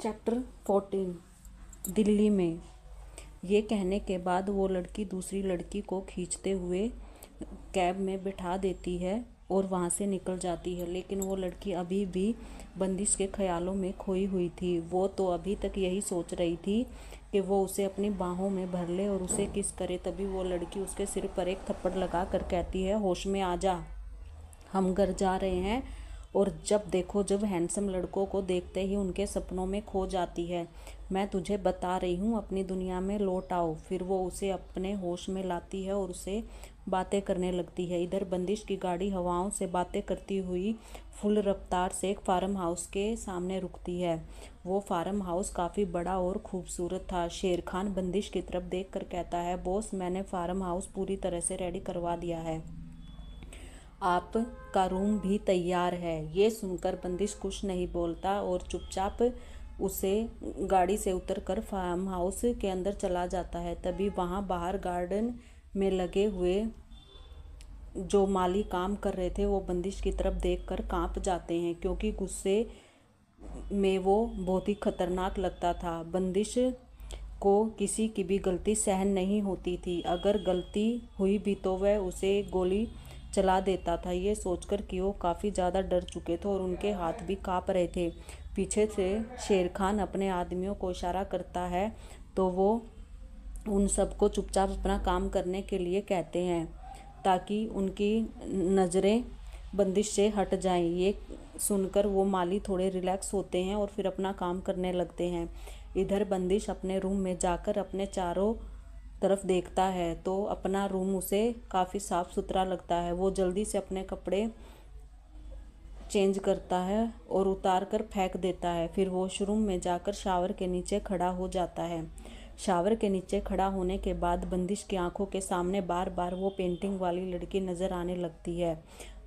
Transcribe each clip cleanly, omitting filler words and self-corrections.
Chapter 14। Delhi में। ये कहने के बाद वो लड़की दूसरी लड़की को खींचते हुए कैब में बिठा देती है और वहाँ से निकल जाती है। लेकिन वो लड़की अभी भी बंदिश के ख्यालों में खोई हुई थी। वो तो अभी तक यही सोच रही थी कि वो उसे अपनी बाहों में भर ले और उसे किस करे। तभी वो लड़की उसके सिर पर एक थप्पड़ लगा कर कहती है, होश में आ जा, हम घर जा रहे हैं। और जब देखो जब हैंडसम लड़कों को देखते ही उनके सपनों में खो जाती है। मैं तुझे बता रही हूँ, अपनी दुनिया में लौट आओ। फिर वो उसे अपने होश में लाती है और उसे बातें करने लगती है। इधर बंदिश की गाड़ी हवाओं से बातें करती हुई फुल रफ्तार से एक फार्म हाउस के सामने रुकती है। वो फार्म हाउस काफ़ी बड़ा और खूबसूरत था। शेर खान बंदिश की तरफ देख कर कहता है, बॉस, मैंने फार्म हाउस पूरी तरह से रेडी करवा दिया है, आप का रूम भी तैयार है। ये सुनकर बंदिश कुछ नहीं बोलता और चुपचाप उसे गाड़ी से उतरकर फार्म हाउस के अंदर चला जाता है। तभी वहाँ बाहर गार्डन में लगे हुए जो माली काम कर रहे थे वो बंदिश की तरफ देखकर कांप जाते हैं, क्योंकि गुस्से में वो बहुत ही खतरनाक लगता था। बंदिश को किसी की भी गलती सहन नहीं होती थी। अगर गलती हुई भी तो वह उसे गोली चला देता था। ये सोचकर कि वो काफ़ी ज़्यादा डर चुके थे और उनके हाथ भी काँप रहे थे। पीछे से शेर खान अपने आदमियों को इशारा करता है तो वो उन सबको चुपचाप अपना काम करने के लिए कहते हैं ताकि उनकी नज़रें बंदिश से हट जाएं। ये सुनकर वो माली थोड़े रिलैक्स होते हैं और फिर अपना काम करने लगते हैं। इधर बंदिश अपने रूम में जाकर अपने चारों तरफ देखता है तो अपना रूम उसे काफ़ी साफ़ सुथरा लगता है। वो जल्दी से अपने कपड़े चेंज करता है और उतार कर फेंक देता है। फिर वॉशरूम में जाकर शावर के नीचे खड़ा हो जाता है। शावर के नीचे खड़ा होने के बाद बंदिश की आंखों के सामने बार बार वो पेंटिंग वाली लड़की नज़र आने लगती है।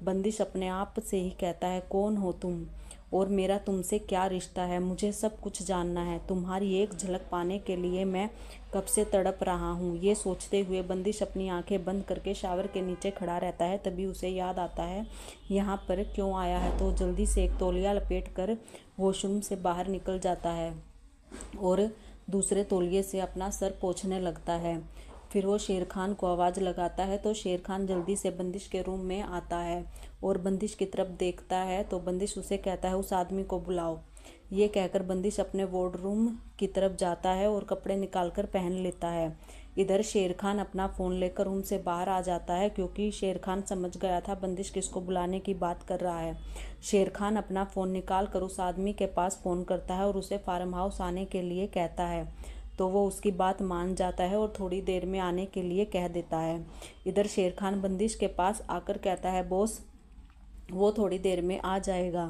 बंदिश अपने आप से ही कहता है, कौन हो तुम और मेरा तुमसे क्या रिश्ता है? मुझे सब कुछ जानना है। तुम्हारी एक झलक पाने के लिए मैं कब से तड़प रहा हूँ। ये सोचते हुए बंदिश अपनी आंखें बंद करके शावर के नीचे खड़ा रहता है। तभी उसे याद आता है यहाँ पर क्यों आया है, तो जल्दी से एक तौलिया लपेट कर वॉशरूम से बाहर निकल जाता है और दूसरे तौलिए से अपना सर पोंछने लगता है। फिर वो शेर खान को आवाज़ लगाता है तो शेर खान जल्दी से बंदिश के रूम में आता है और बंदिश की तरफ देखता है तो बंदिश उसे कहता है, उस आदमी को बुलाओ। ये कहकर बंदिश अपने वार्डरूम की तरफ जाता है और कपड़े निकालकर पहन लेता है। इधर शेर खान अपना फ़ोन लेकर रूम से बाहर आ जाता है, क्योंकि शेर खान समझ गया था बंदिश किसको बुलाने की बात कर रहा है। शेर खान अपना फ़ोन निकाल कर उस आदमी के पास फ़ोन करता है और उसे फार्म हाउस आने के लिए कहता है तो वो उसकी बात मान जाता है और थोड़ी देर में आने के लिए कह देता है। इधर शेर खान बंदिश के पास आकर कहता है, बॉस, वो थोड़ी देर में आ जाएगा,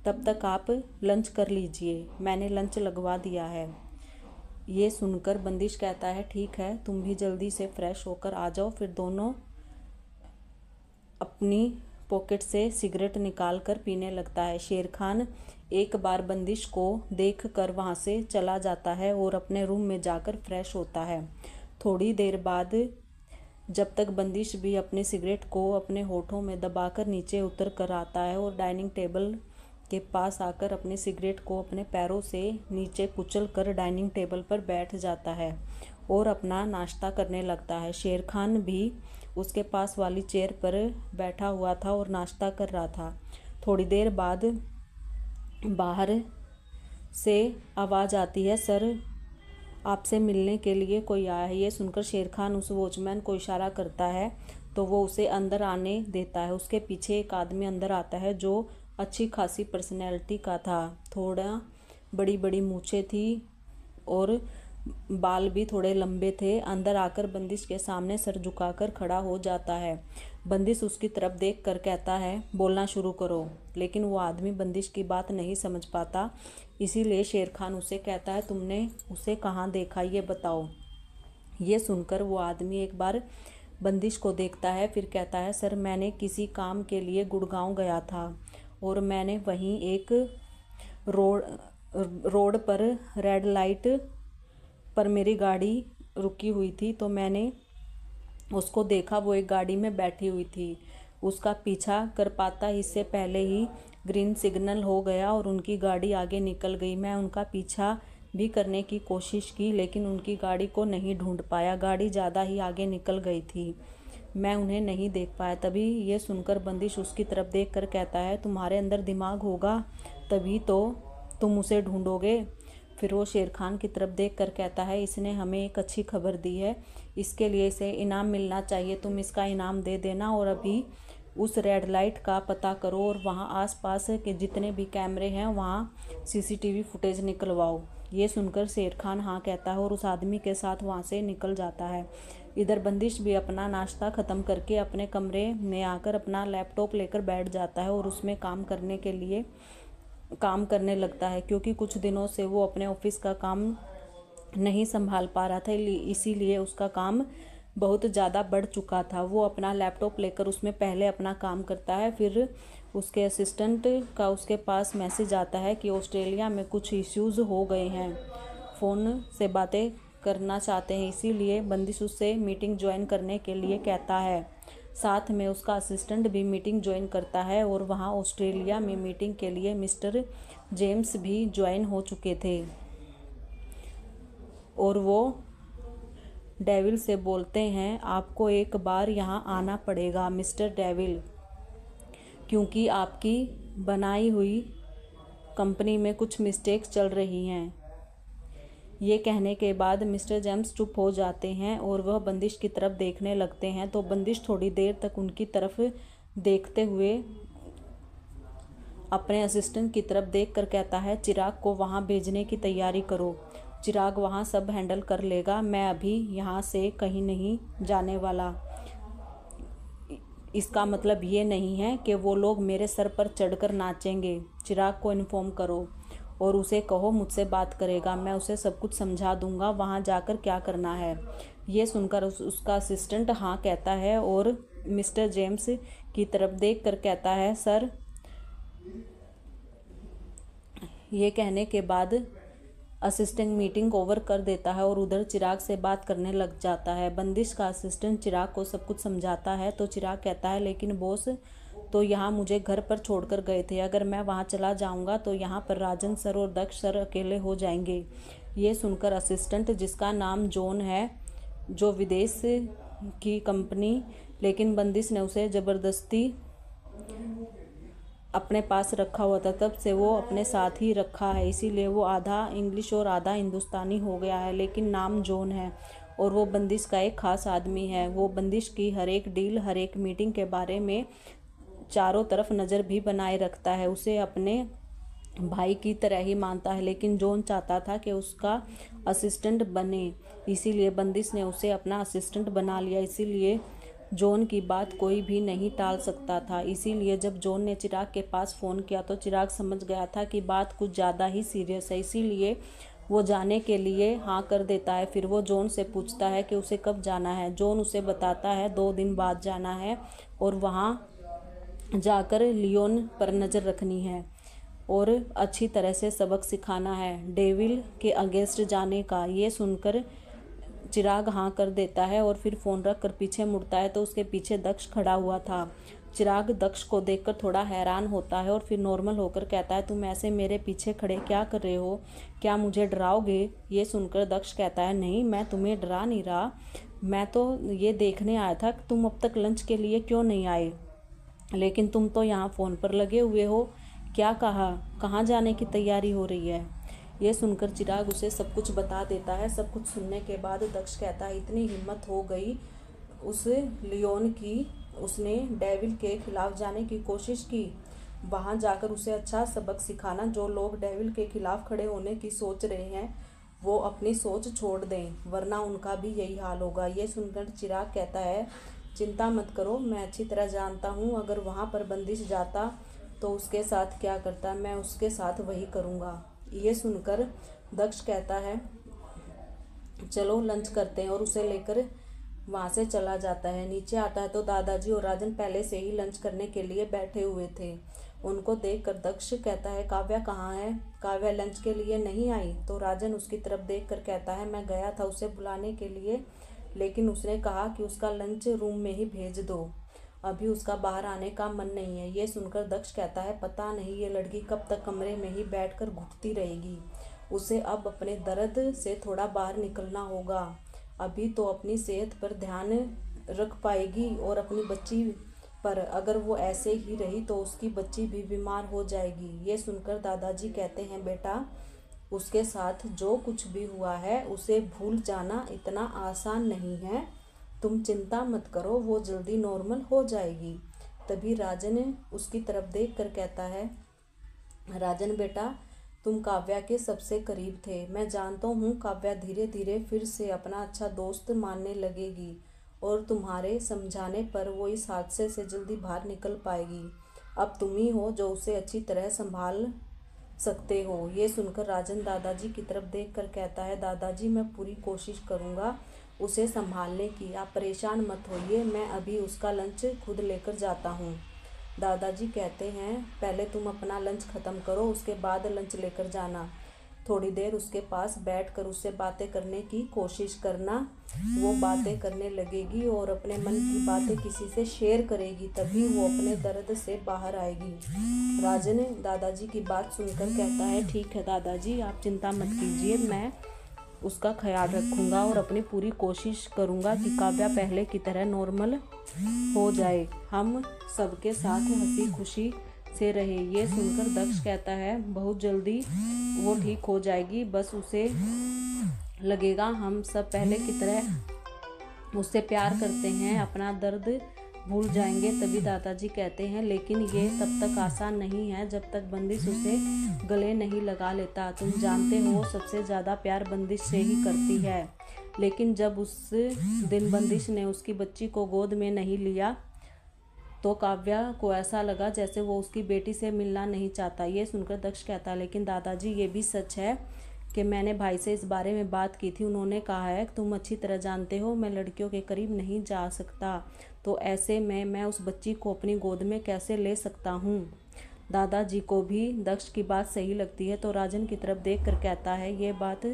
तब तक आप लंच कर लीजिए, मैंने लंच लगवा दिया है। ये सुनकर बंदिश कहता है, ठीक है, तुम भी जल्दी से फ्रेश होकर आ जाओ। फिर दोनों अपनी पॉकेट से सिगरेट निकाल कर पीने लगता है। शेर खान एक बार बंदिश को देख कर वहाँ से चला जाता है और अपने रूम में जाकर फ्रेश होता है। थोड़ी देर बाद जब तक बंदिश भी अपनी सिगरेट को अपने होठों में दबाकर नीचे उतर कर आता है और डाइनिंग टेबल के पास आकर अपनी सिगरेट को अपने पैरों से नीचे कुचल कर डाइनिंग टेबल पर बैठ जाता है और अपना नाश्ता करने लगता है। शेर खान भी उसके पास वाली चेयर पर बैठा हुआ था और नाश्ता कर रहा था। थोड़ी देर बाद बाहर से आवाज़ आती है, सर, आपसे मिलने के लिए कोई आया है। ये सुनकर शेर खान उस वॉचमैन को इशारा करता है तो वो उसे अंदर आने देता है। उसके पीछे एक आदमी अंदर आता है जो अच्छी खासी पर्सनैलिटी का था। थोड़ा बड़ी बड़ी मूछें थी और बाल भी थोड़े लंबे थे। अंदर आकर बंदिश के सामने सर झुकाकर खड़ा हो जाता है। बंदिश उसकी तरफ देख कर कहता है, बोलना शुरू करो। लेकिन वो आदमी बंदिश की बात नहीं समझ पाता, इसीलिए शेर खान उसे कहता है, तुमने उसे कहाँ देखा, ये बताओ। ये सुनकर वो आदमी एक बार बंदिश को देखता है, फिर कहता है, सर, मैंने किसी काम के लिए गुड़गांव गया था और मैंने वहीं एक रोड पर रेड लाइट पर मेरी गाड़ी रुकी हुई थी तो मैंने उसको देखा, वो एक गाड़ी में बैठी हुई थी। उसका पीछा कर पाता इससे पहले ही ग्रीन सिग्नल हो गया और उनकी गाड़ी आगे निकल गई। मैं उनका पीछा भी करने की कोशिश की लेकिन उनकी गाड़ी को नहीं ढूंढ पाया। गाड़ी ज़्यादा ही आगे निकल गई थी, मैं उन्हें नहीं देख पाया। तभी ये सुनकर बंदिश उसकी तरफ देख कर कहता है, तुम्हारे अंदर दिमाग होगा तभी तो तुम उसे ढूंढोगे। फिर वो शेर खान की तरफ देख कर कहता है, इसने हमें एक अच्छी खबर दी है, इसके लिए इसे इनाम मिलना चाहिए, तुम इसका इनाम दे देना और अभी उस रेड लाइट का पता करो और वहाँ आसपास के जितने भी कैमरे हैं वहाँ सीसीटीवी फुटेज निकलवाओ। ये सुनकर शेर खान हाँ कहता है और उस आदमी के साथ वहाँ से निकल जाता है। इधर बंदिश भी अपना नाश्ता ख़त्म करके अपने कमरे में आकर अपना लैपटॉप लेकर बैठ जाता है और उसमें काम करने लगता है, क्योंकि कुछ दिनों से वो अपने ऑफिस का काम नहीं संभाल पा रहा था, इसीलिए उसका काम बहुत ज़्यादा बढ़ चुका था। वो अपना लैपटॉप लेकर उसमें पहले अपना काम करता है, फिर उसके असिस्टेंट का उसके पास मैसेज आता है कि ऑस्ट्रेलिया में कुछ इश्यूज़ हो गए हैं, फ़ोन से बातें करना चाहते हैं, इसीलिए बंदिश उससे मीटिंग ज्वाइन करने के लिए कहता है। साथ में उसका असिस्टेंट भी मीटिंग ज्वाइन करता है और वहाँ ऑस्ट्रेलिया में मीटिंग के लिए मिस्टर जेम्स भी ज्वाइन हो चुके थे और वो डेविल से बोलते हैं, आपको एक बार यहाँ आना पड़ेगा मिस्टर डेविल, क्योंकि आपकी बनाई हुई कंपनी में कुछ मिस्टेक्स चल रही हैं। ये कहने के बाद मिस्टर जेम्स चुप हो जाते हैं और वह बंदिश की तरफ देखने लगते हैं। तो बंदिश थोड़ी देर तक उनकी तरफ देखते हुए अपने असिस्टेंट की तरफ देखकर कहता है, चिराग को वहाँ भेजने की तैयारी करो, चिराग वहाँ सब हैंडल कर लेगा, मैं अभी यहाँ से कहीं नहीं जाने वाला। इसका मतलब ये नहीं है कि वो लोग मेरे सर पर चढ़कर नाचेंगे। चिराग को इन्फॉर्म करो और उसे कहो मुझसे बात करेगा, मैं उसे सब कुछ समझा दूंगा वहाँ जाकर क्या करना है। ये सुनकर उसका असिस्टेंट हाँ कहता है और मिस्टर जेम्स की तरफ देख कर कहता है, सर। ये कहने के बाद असिस्टेंट मीटिंग ओवर कर देता है और उधर चिराग से बात करने लग जाता है। बंदिश का असिस्टेंट चिराग को सब कुछ समझाता है तो चिराग कहता है, लेकिन बॉस तो यहाँ मुझे घर पर छोड़कर गए थे, अगर मैं वहाँ चला जाऊँगा तो यहाँ पर राजन सर और दक्ष सर अकेले हो जाएंगे। ये सुनकर असिस्टेंट, जिसका नाम जॉन है, जो विदेश की कंपनी, लेकिन बंदिश ने उसे ज़बरदस्ती अपने पास रखा हुआ था, तब से वो अपने साथ ही रखा है, इसीलिए वो आधा इंग्लिश और आधा हिंदुस्तानी हो गया है, लेकिन नाम जॉन है और वो बंदिश का एक ख़ास आदमी है। वो बंदिश की हर एक डील, हर एक मीटिंग के बारे में चारों तरफ नज़र भी बनाए रखता है, उसे अपने भाई की तरह ही मानता है, लेकिन जॉन चाहता था कि उसका असिस्टेंट बने, इसीलिए बंदिश ने उसे अपना असिस्टेंट बना लिया। इसीलिए जॉन की बात कोई भी नहीं टाल सकता था। इसीलिए जब जॉन ने चिराग के पास फ़ोन किया तो चिराग समझ गया था कि बात कुछ ज़्यादा ही सीरियस है, इसीलिए वो जाने के लिए हाँ कर देता है। फिर वो जॉन से पूछता है कि उसे कब जाना है। जॉन उसे बताता है 2 दिन बाद जाना है और वहाँ जाकर लियोन पर नज़र रखनी है और अच्छी तरह से सबक सिखाना है, डेविल के अगेंस्ट जाने का। ये सुनकर चिराग हाँ कर देता है और फिर फ़ोन रख कर पीछे मुड़ता है तो उसके पीछे दक्ष खड़ा हुआ था। चिराग दक्ष को देखकर थोड़ा हैरान होता है और फिर नॉर्मल होकर कहता है, तुम ऐसे मेरे पीछे खड़े क्या कर रहे हो, क्या मुझे डराओगे? ये सुनकर दक्ष कहता है, नहीं, मैं तुम्हें डरा नहीं रहा, मैं तो ये देखने आया था कि तुम अब तक लंच के लिए क्यों नहीं आए, लेकिन तुम तो यहाँ फ़ोन पर लगे हुए हो। क्या कहा, कहाँ जाने की तैयारी हो रही है? ये सुनकर चिराग उसे सब कुछ बता देता है। सब कुछ सुनने के बाद दक्ष कहता है, इतनी हिम्मत हो गई उस लियोन की, उसने डेविल के खिलाफ जाने की कोशिश की, वहाँ जाकर उसे अच्छा सबक सिखाना। जो लोग डेविल के खिलाफ खड़े होने की सोच रहे हैं वो अपनी सोच छोड़ दें, वरना उनका भी यही हाल होगा। ये सुनकर चिराग कहता है, चिंता मत करो, मैं अच्छी तरह जानता हूँ, अगर वहाँ पर बंदिश जाता तो उसके साथ क्या करता, मैं उसके साथ वही करूँगा। ये सुनकर दक्ष कहता है, चलो लंच करते हैं, और उसे लेकर वहाँ से चला जाता है। नीचे आता है तो दादाजी और राजन पहले से ही लंच करने के लिए बैठे हुए थे। उनको देखकर दक्ष कहता है, काव्या कहाँ है? काव्या लंच के लिए नहीं आई? तो राजन उसकी तरफ देखकर कहता है, मैं गया था उसे बुलाने के लिए, लेकिन उसने कहा कि उसका लंच रूम में ही भेज दो। अभी उसका बाहर आने का मन नहीं है। ये सुनकर दक्ष कहता है, पता नहीं ये लड़की कब तक कमरे में ही बैठकर घुटती रहेगी। उसे अब अपने दर्द से थोड़ा बाहर निकलना होगा। अभी तो अपनी सेहत पर ध्यान रख पाएगी और अपनी बच्ची पर। अगर वो ऐसे ही रही तो उसकी बच्ची भी बीमार हो जाएगी। ये सुनकर दादाजी कहते हैं, बेटा उसके साथ जो कुछ भी हुआ है उसे भूल जाना इतना आसान नहीं है। तुम चिंता मत करो, वो जल्दी नॉर्मल हो जाएगी। तभी राजन उसकी तरफ देख कर कहता है, राजन बेटा तुम काव्या के सबसे करीब थे। मैं जानता हूँ काव्या धीरे धीरे फिर से अपना अच्छा दोस्त मानने लगेगी और तुम्हारे समझाने पर वो इस हादसे से जल्दी बाहर निकल पाएगी। अब तुम ही हो जो उसे अच्छी तरह संभाल सकते हो। ये सुनकर राजन दादाजी की तरफ देखकर कहता है, दादाजी मैं पूरी कोशिश करूँगा उसे संभालने की, आप परेशान मत होइए। मैं अभी उसका लंच खुद लेकर जाता हूँ। दादाजी कहते हैं, पहले तुम अपना लंच ख़त्म करो, उसके बाद लंच लेकर जाना। थोड़ी देर उसके पास बैठकर उससे बातें करने की कोशिश करना। वो बातें करने लगेगी और अपने मन की बातें किसी से शेयर करेगी, तभी वो अपने दर्द से बाहर आएगी। राजन दादाजी की बात सुनकर कहता है, ठीक है दादाजी आप चिंता मत कीजिए, मैं उसका ख्याल रखूँगा और अपनी पूरी कोशिश करूँगा कि काव्या पहले की तरह नॉर्मल हो जाए। हम सबके साथ हंसी खुशी से रहे। ये सुनकर दक्ष कहता है, बहुत जल्दी वो ठीक हो जाएगी, बस उसे लगेगा हम सब पहले की तरह उससे प्यार करते हैं, अपना दर्द भूल जाएंगे। तभी दादाजी कहते हैं, लेकिन ये तब तक आसान नहीं है जब तक बंदिश उसे गले नहीं लगा लेता। तुम जानते हो सबसे ज़्यादा प्यार बंदिश से ही करती है, लेकिन जब उस दिन बंदिश ने उसकी बच्ची को गोद में नहीं लिया तो काव्या को ऐसा लगा जैसे वो उसकी बेटी से मिलना नहीं चाहता। ये सुनकर दक्ष कहता है, लेकिन दादाजी ये भी सच है कि मैंने भाई से इस बारे में बात की थी। उन्होंने कहा है कि तुम अच्छी तरह जानते हो मैं लड़कियों के करीब नहीं जा सकता, तो ऐसे में मैं उस बच्ची को अपनी गोद में कैसे ले सकता हूँ। दादाजी को भी दक्ष की बात सही लगती है, तो राजन की तरफ देख कर कहता है, ये बात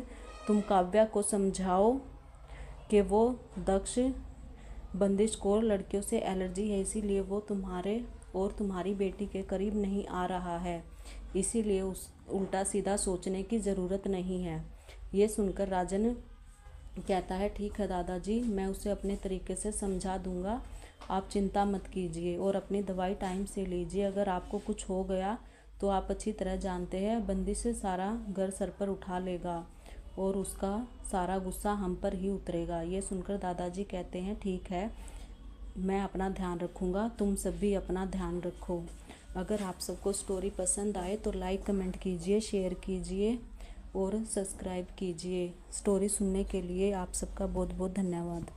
तुम काव्या को समझाओ कि वो दक्ष बंदिश को लड़कियों से एलर्जी है, इसीलिए वो तुम्हारे और तुम्हारी बेटी के करीब नहीं आ रहा है, इसीलिए उस उल्टा सीधा सोचने की ज़रूरत नहीं है। ये सुनकर राजन कहता है, ठीक है दादाजी मैं उसे अपने तरीके से समझा दूंगा, आप चिंता मत कीजिए और अपनी दवाई टाइम से लीजिए। अगर आपको कुछ हो गया तो आप अच्छी तरह जानते हैं बंदिश सारा घर सर पर उठा लेगा और उसका सारा गुस्सा हम पर ही उतरेगा। ये सुनकर दादाजी कहते हैं, ठीक है मैं अपना ध्यान रखूँगा, तुम सब भी अपना ध्यान रखो। अगर आप सबको स्टोरी पसंद आए तो लाइक कमेंट कीजिए, शेयर कीजिए और सब्सक्राइब कीजिए। स्टोरी सुनने के लिए आप सबका बहुत बहुत धन्यवाद।